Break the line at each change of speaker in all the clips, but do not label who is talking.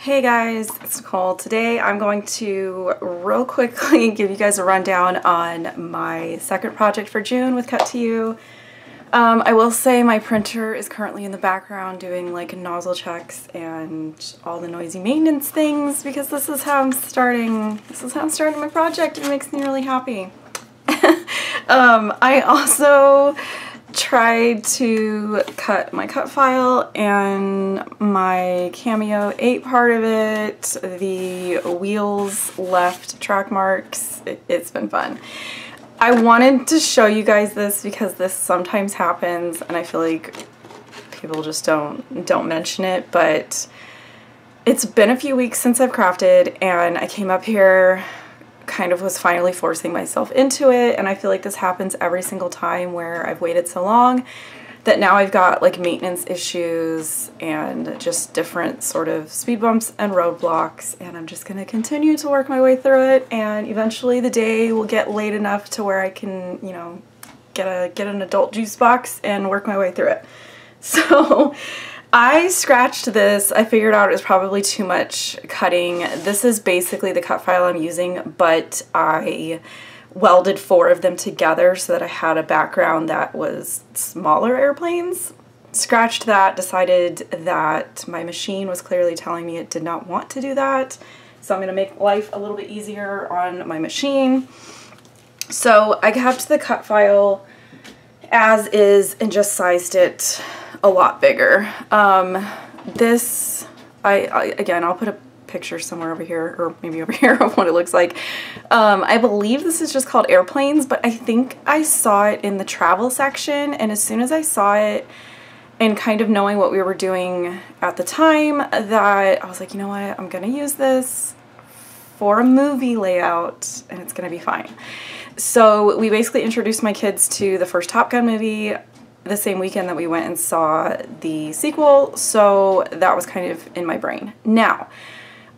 Hey guys, it's Nicole. Today I'm going to real quickly give you guys a rundown on my second project for June with Cut to You. I will say my printer is currently in the background doing like nozzle checks and all the noisy maintenance things because this is how I'm starting my project. It makes me really happy. I also tried to cut my cut file and my Cameo 8 part of it. The wheels left track marks. It's been fun. I wanted to show you guys this because this sometimes happens and I feel like people just don't mention it, but it's been a few weeks since I've crafted and I came up here, kind of was finally forcing myself into it, and I feel like this happens every single time where I've waited so long that now I've got like maintenance issues and just different sort of speed bumps and roadblocks, and I'm just gonna continue to work my way through it, and eventually the day will get late enough to where I can, you know, get an adult juice box and work my way through it. So I scratched this. I figured out it was probably too much cutting. This is basically the cut file I'm using, but I welded 4 of them together so that I had a background that was smaller airplanes. Scratched that, decided that my machine was clearly telling me it did not want to do that. So I'm gonna make life a little bit easier on my machine. So I kept the cut file as is and just sized it a lot bigger. This, again, I'll put a picture somewhere over here, or maybe over here, of what it looks like. I believe this is just called airplanes, but I think I saw it in the travel section, and as soon as I saw it, and kind of knowing what we were doing at the time, that I was like, you know what, I'm gonna use this for a movie layout, and it's gonna be fine. So we basically introduced my kids to the first Top Gun movie the same weekend that we went and saw the sequel, so that was kind of in my brain. Now,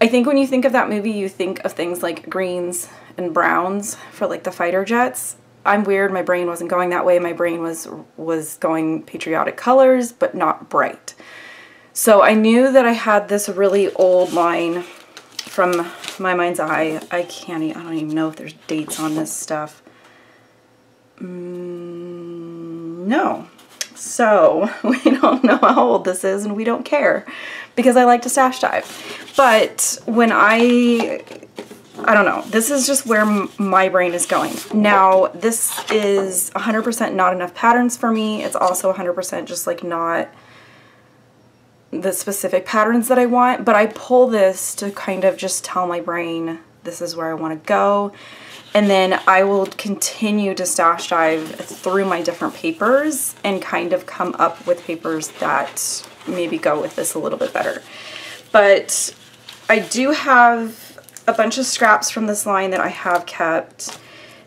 I think when you think of that movie, you think of things like greens and browns for like the fighter jets. I'm weird, my brain wasn't going that way. My brain was going patriotic colors, but not bright. So I knew that I had this really old line from my mind's eye. I don't even know if there's dates on this stuff. No. So we don't know how old this is, and we don't care because I like to stash dive. But when I don't know, this is just where my brain is going. Now, this is 100% not enough patterns for me. It's also 100% just like not the specific patterns that I want, but I pull this to kind of just tell my brain this is where I want to go. And then I will continue to stash dive through my different papers and kind of come up with papers that maybe go with this a little bit better. But I do have a bunch of scraps from this line that I have kept.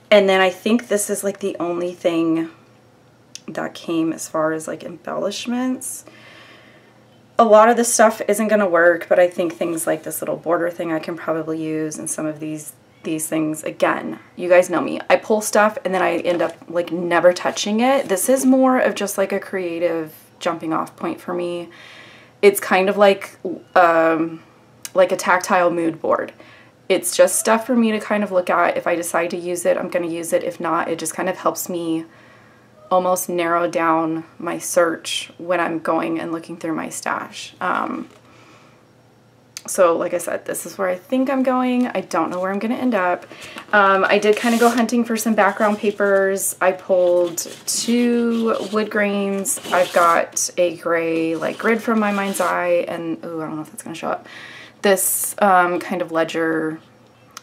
And then I think this is like the only thing that came as far as like embellishments. A lot of this stuff isn't going to work, but I think things like this little border thing I can probably use, and some of these things, again, you guys know me, I pull stuff and then I end up like never touching it. This is more of just like a creative jumping off point for me. It's kind of like a tactile mood board. It's just stuff for me to kind of look at. If I decide to use it, I'm going to use it. If not, it just kind of helps me almost narrow down my search when I'm going and looking through my stash. So like I said, this is where I think I'm going. I don't know where I'm going to end up. I did kind of go hunting for some background papers. I pulled 2 wood grains. I've got a gray like grid from my mind's eye, and ooh, I don't know if that's going to show up. This kind of ledger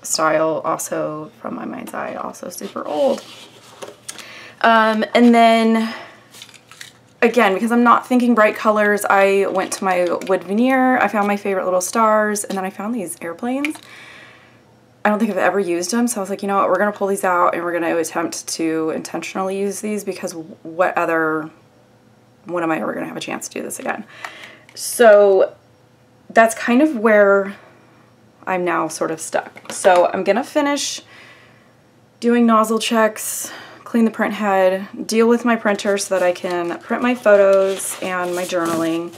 style also from my mind's eye, also super old. And then again, because I'm not thinking bright colors, I went to my wood veneer. I found my favorite little stars, and then I found these airplanes. I don't think I've ever used them, so I was like, you know what, we're going to pull these out and we're going to attempt to intentionally use these, because when am I ever going to have a chance to do this again? So that's kind of where I'm now sort of stuck. So I'm going to finish doing nozzle checks, clean the print head, deal with my printer so that I can print my photos and my journaling.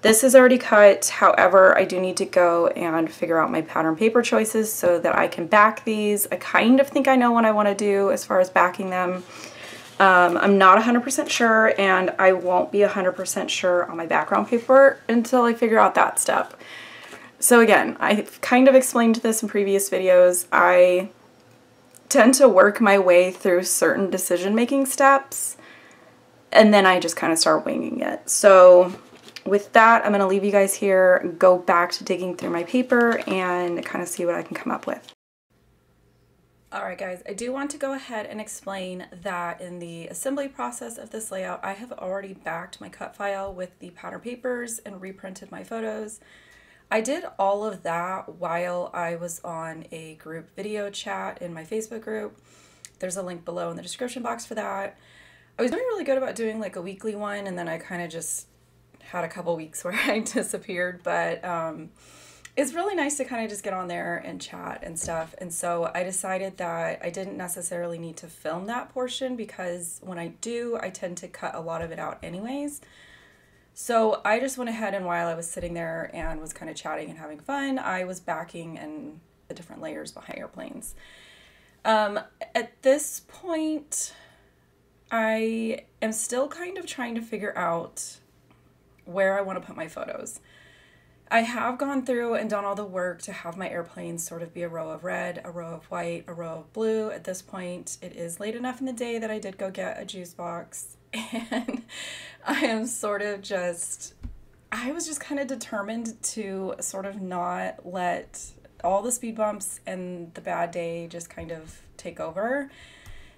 This is already cut. However, I do need to go and figure out my pattern paper choices so that I can back these. I kind of think I know what I want to do as far as backing them. I'm not 100% sure, and I won't be 100% sure on my background paper until I figure out that step. So again, I've kind of explained this in previous videos. I tend to work my way through certain decision-making steps, and then I just kind of start winging it. So with that, I'm going to leave you guys here, go back to digging through my paper, and kind of see what I can come up with. Alright guys, I do want to go ahead and explain that in the assembly process of this layout, I have already backed my cut file with the pattern papers and reprinted my photos. I did all of that while I was on a group video chat in my Facebook group. There's a link below in the description box for that. I was doing really good about doing like a weekly one, and then I kind of just had a couple weeks where I disappeared, but it's really nice to kind of just get on there and chat and stuff. And so I decided that I didn't necessarily need to film that portion, because when I do, I tend to cut a lot of it out anyways. So I just went ahead, and while I was sitting there and was kind of chatting and having fun, I was backing in the different layers behind airplanes. At this point, I am still kind of trying to figure out where I want to put my photos. I have gone through and done all the work to have my airplanes sort of be a row of red, a row of white, a row of blue. At this point, it is late enough in the day that I did go get a juice box, and I am sort of just, I was just kind of determined to sort of not let all the speed bumps and the bad day just kind of take over.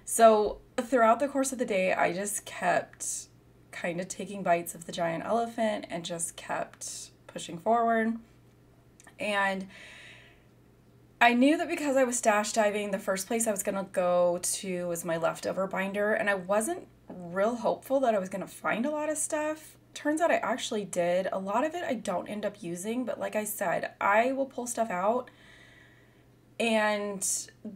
So throughout the course of the day, I just kept kind of taking bites of the giant elephant and just kept pushing forward. And I knew that because I was stash diving, the first place I was going to go to was my leftover binder, and I wasn't real hopeful that I was going to find a lot of stuff. Turns out I actually did. A lot of it I don't end up using, but like I said, I will pull stuff out, and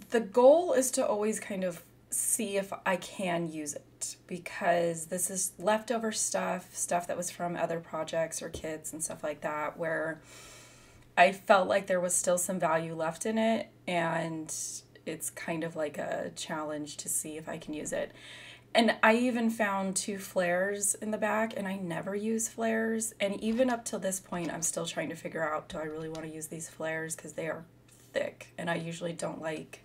the goal is to always kind of see if I can use it, because this is leftover stuff that was from other projects or kits and stuff like that, where I felt like there was still some value left in it, and it's kind of like a challenge to see if I can use it. And I even found 2 flares in the back, and I never use flares, and even up till this point I'm still trying to figure out, do I really want to use these flares, because they are thick and I usually don't like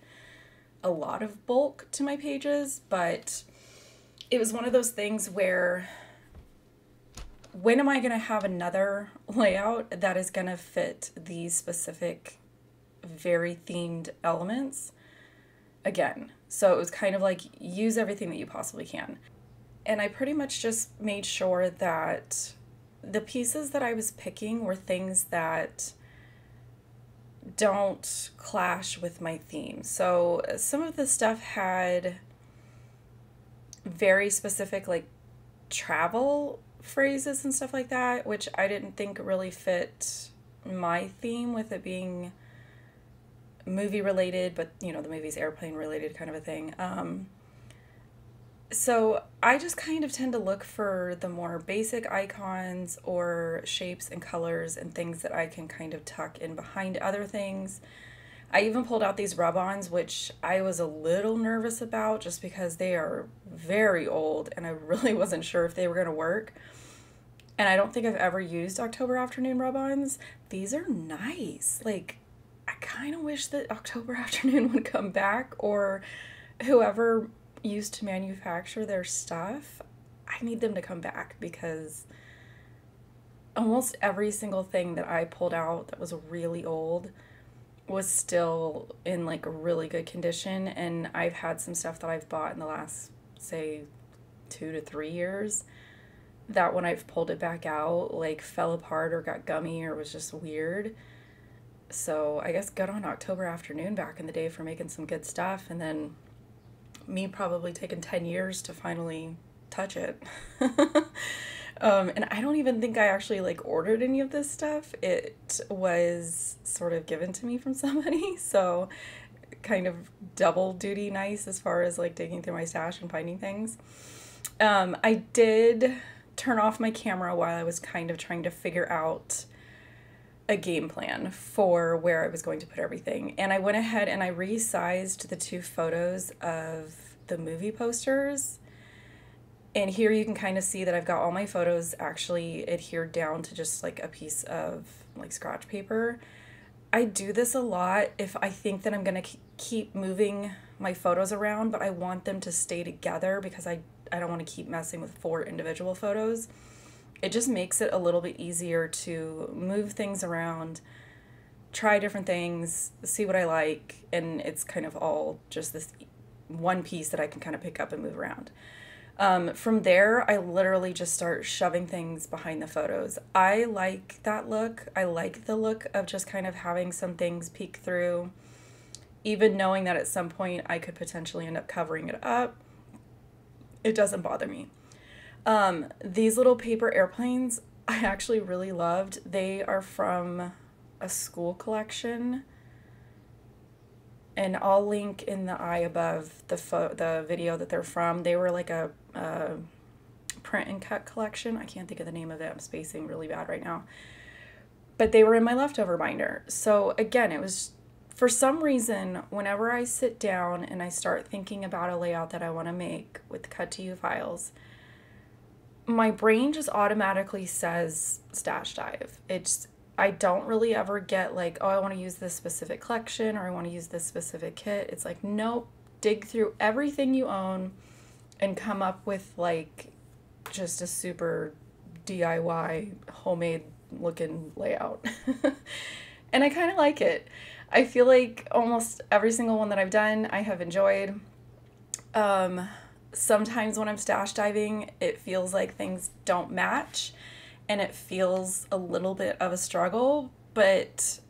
a lot of bulk to my pages. But it was one of those things where, when am I going to have another layout that is going to fit these specific very themed elements again? So it was kind of like, use everything that you possibly can. And I pretty much just made sure that the pieces that I was picking were things that don't clash with my theme. So some of the stuff had very specific like travel phrases and stuff like that, which I didn't think really fit my theme, with it being movie related, but you know, the movie's airplane related kind of a thing. So I just kind of tend to look for the more basic icons or shapes and colors and things that I can kind of tuck in behind other things. I even pulled out these rub-ons, which I was a little nervous about just because they are very old and I really wasn't sure if they were going to work. And I don't think I've ever used October Afternoon rub-ons. These are nice. Like, I kind of wish that October Afternoon would come back, or whoever used to manufacture their stuff, I need them to come back, because almost every single thing that I pulled out that was really old was still in like a really good condition. And I've had some stuff that I've bought in the last, say, 2 to 3 years that when I've pulled it back out, like fell apart or got gummy or was just weird. So I guess good on October Afternoon back in the day for making some good stuff, and then me probably taking 10 years to finally touch it. And I don't even think I actually like ordered any of this stuff. It was sort of given to me from somebody, so kind of double duty nice as far as like digging through my stash and finding things. I did turn off my camera while I was kind of trying to figure out a game plan for where I was going to put everything. And I went ahead and I resized the 2 photos of the movie posters. And here you can kind of see that I've got all my photos actually adhered down to just like a piece of like scratch paper. I do this a lot if I think that I'm going to keep moving my photos around, but I want them to stay together because I don't want to keep messing with 4 individual photos. It just makes it a little bit easier to move things around, try different things, see what I like, and it's kind of all just this one piece that I can kind of pick up and move around. From there, I literally just start shoving things behind the photos. I like that look. I like the look of just kind of having some things peek through, even knowing that at some point I could potentially end up covering it up. It doesn't bother me. These little paper airplanes I actually really loved. They are from a school collection, and I'll link in the eye above the video that they're from. They were like a print and cut collection. I can't think of the name of it. I'm spacing really bad right now. But they were in my leftover binder. So again, it was, for some reason, whenever I sit down and I start thinking about a layout that I want to make with cut to you files, my brain just automatically says stash dive. I don't really ever get like, oh, I want to use this specific collection or I want to use this specific kit. It's like, nope, dig through everything you own and come up with like just a super DIY homemade looking layout. And I kind of like it. I feel like almost every single one that I've done, I have enjoyed. Sometimes when I'm stash diving, it feels like things don't match and it feels a little bit of a struggle, but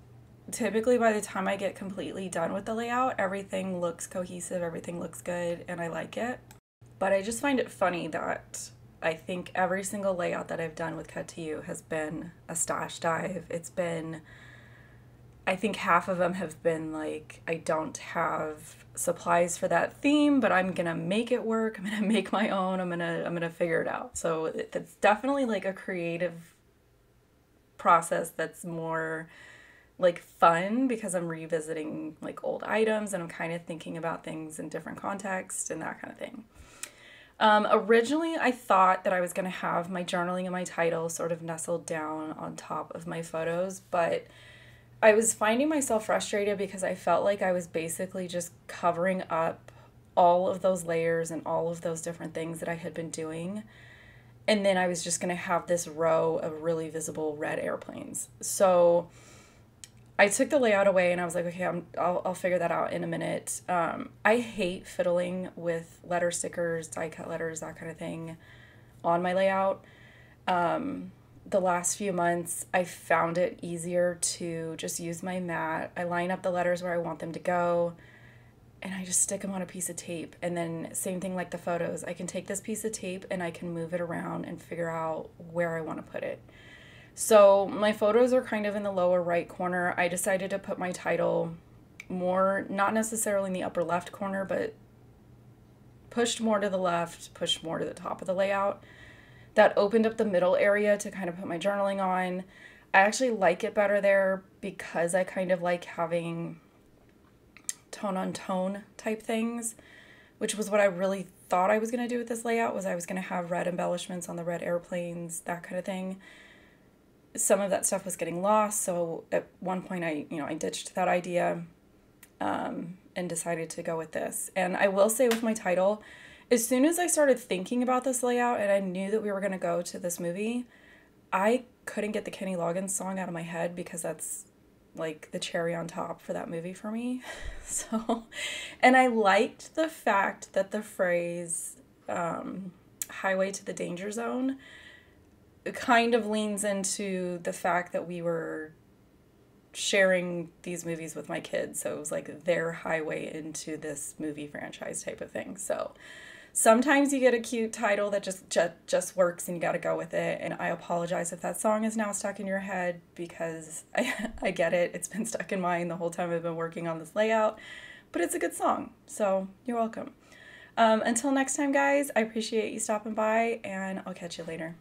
typically by the time I get completely done with the layout, everything looks cohesive, everything looks good, and I like it. But I just find it funny that I think every single layout that I've done with Cut to You has been a stash dive. It's been, I think half of them have been like, I don't have supplies for that theme, but I'm gonna make it work. I'm gonna make my own. I'm gonna figure it out. So it's definitely like a creative process that's more like fun because I'm revisiting like old items and I'm kind of thinking about things in different contexts and that kind of thing. Originally, I thought that I was gonna have my journaling and my title sort of nestled down on top of my photos, but I was finding myself frustrated because I felt like I was basically just covering up all of those layers and all of those different things that I had been doing. And then I was just going to have this row of really visible red airplanes. So I took the layout away and I was like, okay, I'll figure that out in a minute. I hate fiddling with letter stickers, die cut letters, that kind of thing on my layout. The last few months, I found it easier to just use my mat. I line up the letters where I want them to go, and I just stick them on a piece of tape. And then same thing like the photos. I can take this piece of tape and I can move it around and figure out where I want to put it. So my photos are kind of in the lower right corner. I decided to put my title more, not necessarily in the upper left corner, but pushed more to the left, pushed more to the top of the layout. That opened up the middle area to kind of put my journaling on. I actually like it better there because I kind of like having tone on tone type things, which was what I really thought I was going to do with this layout, was I was going to have red embellishments on the red airplanes, that kind of thing. Some of that stuff was getting lost, so at one point I ditched that idea and decided to go with this. And I will say with my title, as soon as I started thinking about this layout and I knew that we were going to go to this movie, I couldn't get the Kenny Loggins song out of my head because that's like the cherry on top for that movie for me. And I liked the fact that the phrase highway to the danger zone kind of leans into the fact that we were sharing these movies with my kids. So it was like their highway into this movie franchise type of thing. So sometimes you get a cute title that just works and you got to go with it. And I apologize if that song is now stuck in your head because I get it. It's been stuck in mine the whole time I've been working on this layout, but it's a good song. So you're welcome. Until next time, guys, I appreciate you stopping by and I'll catch you later.